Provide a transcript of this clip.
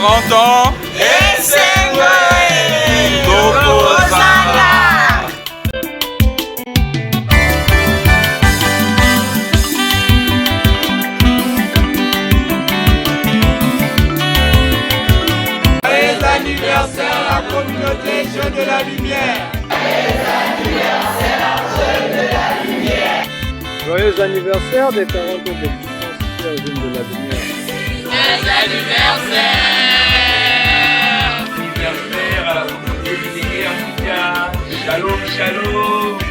40 ans. Et c'est Noël. Tokozala. Joyeux anniversaire à la communauté Jeux de la Lumière. Joyeux anniversaire des 40 ans d'existence ici aux Jeunes de la Lumière. Joyeux anniversaire. Anniversaire à la communauté lumière. Shalom, shalom.